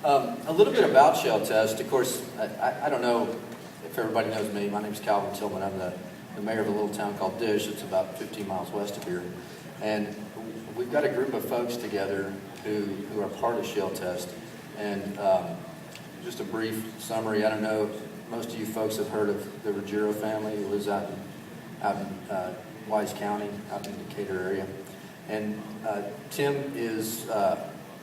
A little bit about Shell Test. Of course, I don't know if everybody knows me. My name's Calvin Tillman. I'm the mayor of a little town called Dish. It's about 15 miles west of here. And we've got a group of folks together who are part of Shell Test. And just a brief summary, I don't know, most of you folks have heard of the Ruggiero family who lives out in Wise County, out in the Decatur area. And Tim is,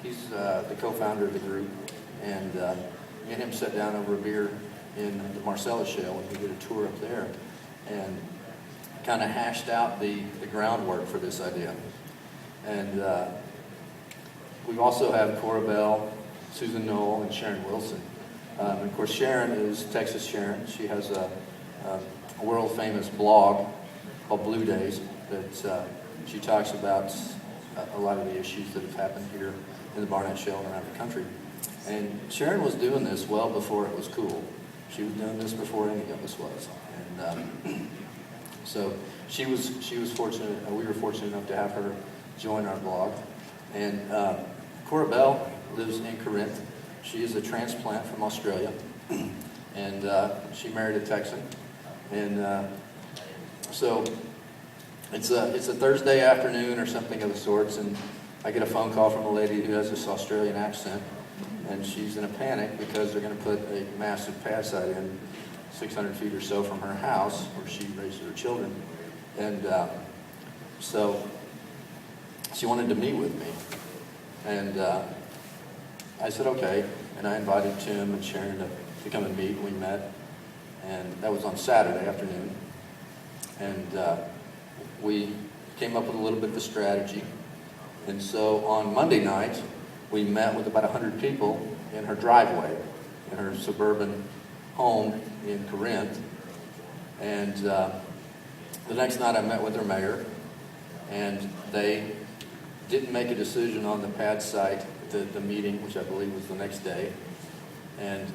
he's the co-founder of the group. And me and him sat down over a beer in the Marcellus Shale and we did a tour up there and kind of hashed out the groundwork for this idea. And we also have Cora Bell, Susan Knoll, and Sharon Wilson. And of course, Sharon is Texas Sharon. She has a world-famous blog called Blue Days that she talks about a lot of the issues that have happened here in the Barnett Shale and around the country. And Sharon was doing this well before it was cool. She was doing this before any of us was. And so she was fortunate. We were fortunate enough to have her join our blog. And Cora Bell lives in Corinth. She is a transplant from Australia, and she married a Texan. And so it's a Thursday afternoon or something of the sorts, and I get a phone call from a lady who has this Australian accent, and she's in a panic because they're going to put a massive pad site in 600 feet or so from her house where she raises her children. And so she wanted to meet with me. And I said, okay. And I invited Tim and Sharon to come and meet, and we met. And that was on Saturday afternoon. And we came up with a little bit of a strategy. And so on Monday night, we met with about 100 people in her driveway, in her suburban home in Corinth. And the next night I met with her mayor, and they didn't make a decision on the pad site, the meeting, which I believe was the next day. And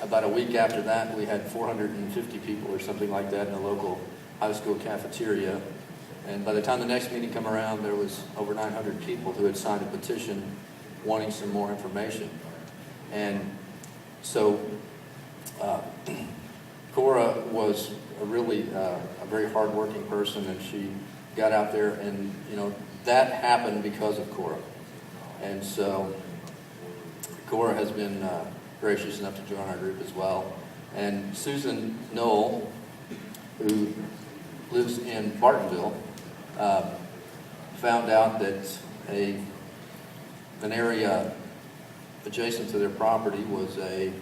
about a week after that, we had 450 people or something like that in a local high school cafeteria. And by the time the next meeting came around, there was over 900 people who had signed a petition wanting some more information. And so Cora was a very hardworking person, and she got out there, and that happened because of Cora. And so Cora has been gracious enough to join our group as well. And Susan Knoll, who lives in Bartonville, found out that an area adjacent to their property was a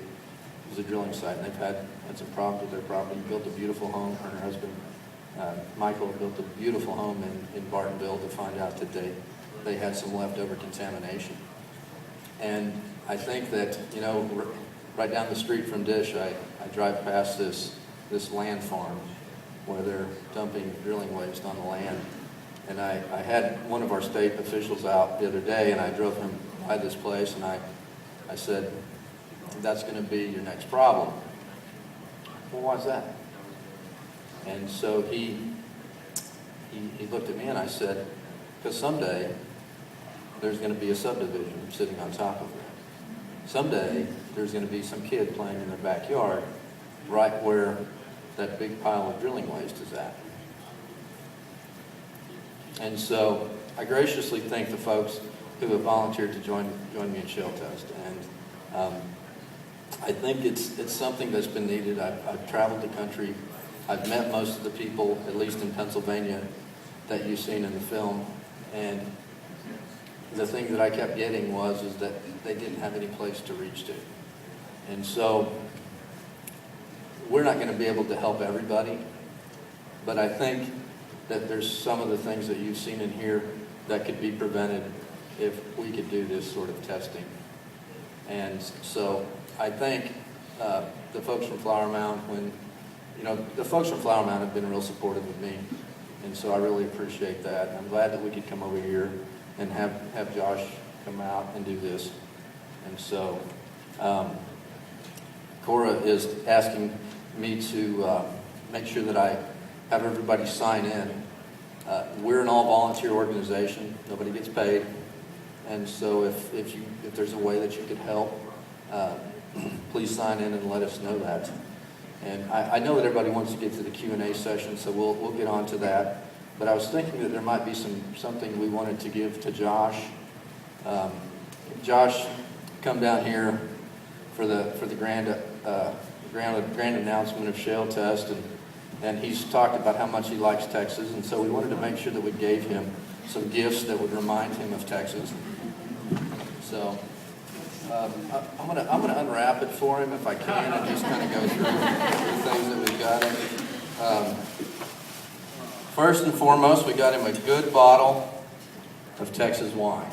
drilling site, and they've had some problems with their property. Built a beautiful home. Her and her husband, Michael, built a beautiful home in Bartonville to find out that they had some leftover contamination. And I think that, right down the street from Dish, I drive past this land farm where they're dumping drilling waste on the land. And I had one of our state officials out the other day, and I drove him by this place, and I said, that's going to be your next problem. Well, why's that? And so he looked at me, and I said, because someday there's going to be a subdivision sitting on top of it. Someday there's going to be some kid playing in their backyard right where that big pile of drilling waste is at. And so I graciously thank the folks who have volunteered to join me in Shell Test. And I think it's something that's been needed. I've traveled the country. I've met most of the people, at least in Pennsylvania, that you've seen in the film. And the thing that I kept getting is that they didn't have any place to reach to. And so we're not going to be able to help everybody, but I think that there's some of the things that you've seen in here that could be prevented if we could do this sort of testing. And so I think the folks from Flower Mound, the folks from Flower Mound have been real supportive of me, and so I really appreciate that. I'm glad that we could come over here and have Josh come out and do this. And so Cora is asking me to make sure that I have everybody sign in. We're an all-volunteer organization. Nobody gets paid. And so if there's a way that you could help, please sign in and let us know that. And I know that everybody wants to get to the Q&A session, so we'll get on to that. But I was thinking that there might be something we wanted to give to Josh. Josh, come down here for the grand announcement of shale test, and he's talked about how much he likes Texas, and so we wanted to make sure that we gave him some gifts that would remind him of Texas. So I'm gonna unwrap it for him if I can, and just kind of go through the things that we got him. First and foremost, we got him a good bottle of Texas wine.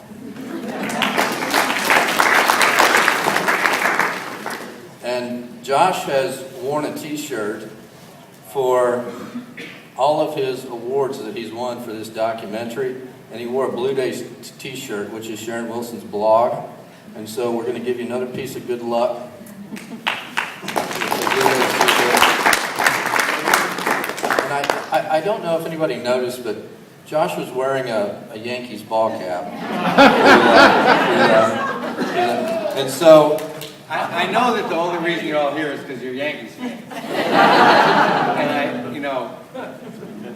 And Josh has worn a t-shirt for all of his awards that he's won for this documentary, and he wore a Blue Days t-shirt, which is Sharon Wilson's blog. And so we're going to give you another piece of good luck. And I don't know if anybody noticed, but Josh was wearing a Yankees ball cap. And so I know that the only reason you're all here is because you're Yankees fans.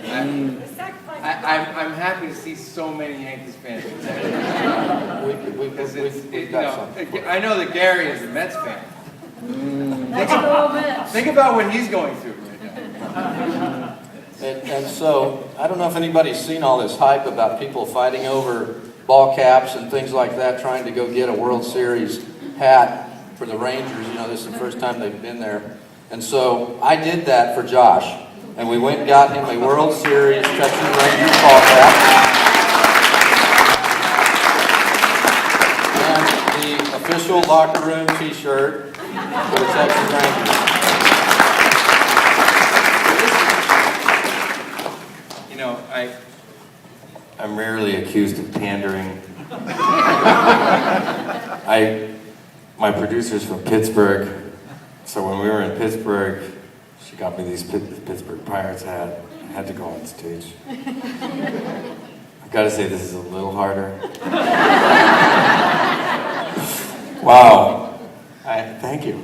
And I'm happy to see so many Yankees fans. I know that Gary is a Mets fan. Think about what he's going through right now. And so, I don't know if anybody's seen all this hype about people fighting over ball caps and things like that, trying to go get a World Series hat for the Rangers. You know, this is the first time they've been there. And so, I did that for Josh. And we went and got him a World Series Texas Rangers ball cap. And the official locker room t-shirt for the Texas Rangers. You know, I'm rarely accused of pandering. My producer's from Pittsburgh, so when we were in Pittsburgh, she got me these Pittsburgh Pirates hat. I had to go on stage. I've got to say, this is a little harder. Wow. Thank you.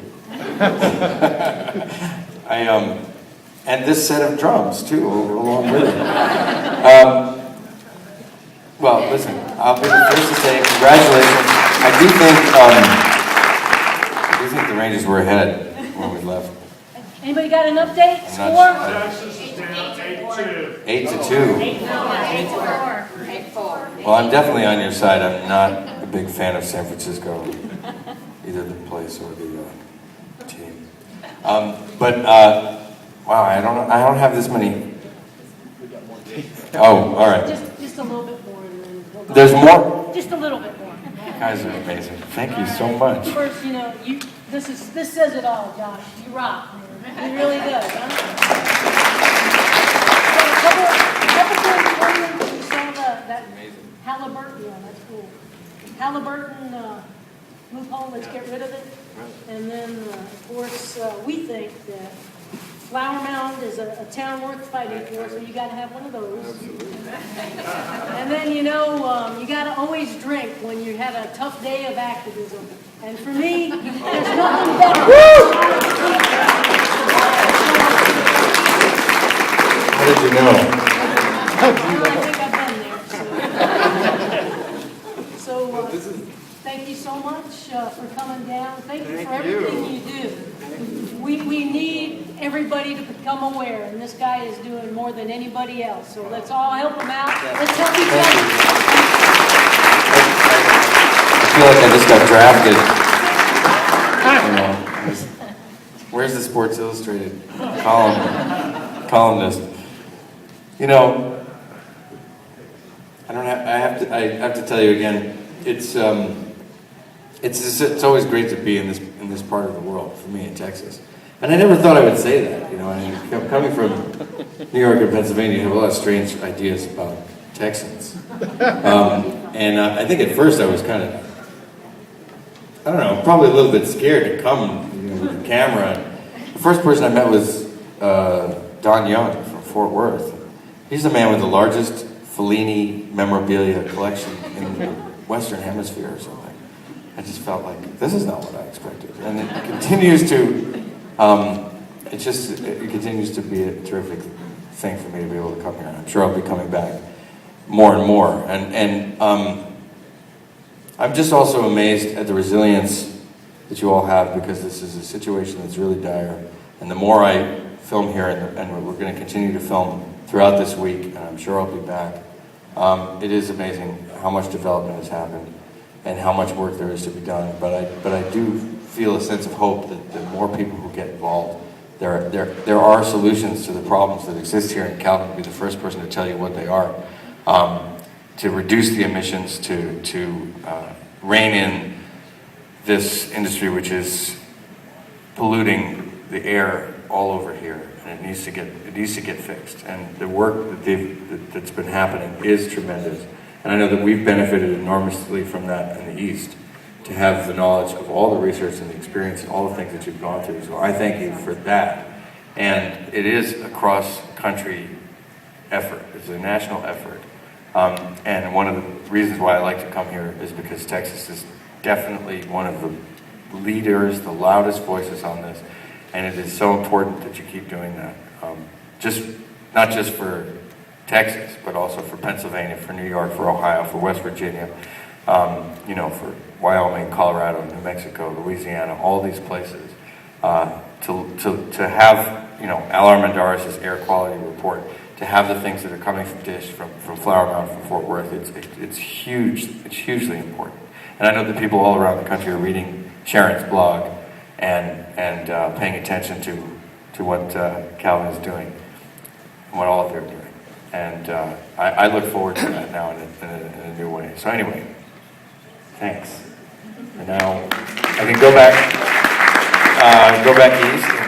And this set of drums, too, along with it. Well, listen, I'll be the first to say congratulations. I do think the Rangers were ahead when we left. Anybody got an update? Score? Texas is down 8-2. 8-2. 8-4. Well, I'm definitely on your side. I'm not a big fan of San Francisco, either the place or the team. Wow, I don't have this many. Oh, all right. Just a little bit more. And then we'll go. There's more? Just a little bit more. You guys are amazing. Thank you so much. First, you know, this says it all, Josh. You rock, man. You really does, huh? So a couple things. You saw that Halliburton. Yeah, that's cool. Halliburton loophole. Let's get rid of it. And then, of course, we think that Flower Mound is a town worth fighting for, so you got to have one of those. Absolutely. And then, you know, you got to always drink when you had a tough day of activism. And for me, there's nothing better. How did you know? Well, I think I've been there. So thank you so much for coming down. Thank you for everything you do. We need everybody to become aware, and this guy is doing more than anybody else. So let's all help him out. Let's help each other. I feel like I just got drafted. You know, where's the Sports Illustrated columnist? You know, I have to tell you again. It's always great to be in this part of the world for me in Texas. And I never thought I would say that, you know. I mean, coming from New York and Pennsylvania, you have a lot of strange ideas about Texans. I think at first I was kind of, I don't know, probably a little bit scared to come, you know, with the camera. The first person I met was Don Young from Fort Worth. He's the man with the largest Fellini memorabilia collection in the Western Hemisphere or something. I just felt like, this is not what I expected. and it continues to, it continues to be a terrific thing for me to be able to come here. I'm sure I'll be coming back more and more. And I'm just also amazed at the resilience that you all have, because this is a situation that's really dire. And the more I film here, and we're going to continue to film throughout this week, and I'm sure I'll be back, it is amazing how much development has happened and how much work there is to be done. But I do feel a sense of hope that the more people who get involved, there are solutions to the problems that exist here, and Calvin will be the first person to tell you what they are, to reduce the emissions, to rein in this industry which is polluting the air all over here, and it needs to get fixed. And the work that's been happening is tremendous, and I know that we've benefited enormously from that in the East, to have the knowledge of all the research and the experience and all the things that you've gone through. So I thank you for that. And it is a cross-country effort. It's a national effort. And one of the reasons why I like to come here is because Texas is definitely one of the leaders, the loudest voices on this. And it is so important that you keep doing that. Not just for Texas, but also for Pennsylvania, for New York, for Ohio, for West Virginia, for Wyoming, Colorado, New Mexico, Louisiana, all these places. To have, Al Armendaris' air quality report, to have the things that are coming from DISH, from Flower Mound, from Fort Worth, it's huge. It's hugely important. And I know that people all around the country are reading Sharon's blog and paying attention to what Calvin is doing and what all of you are doing. And I look forward to that now in a new way. So anyway, thanks. And now I can go back east.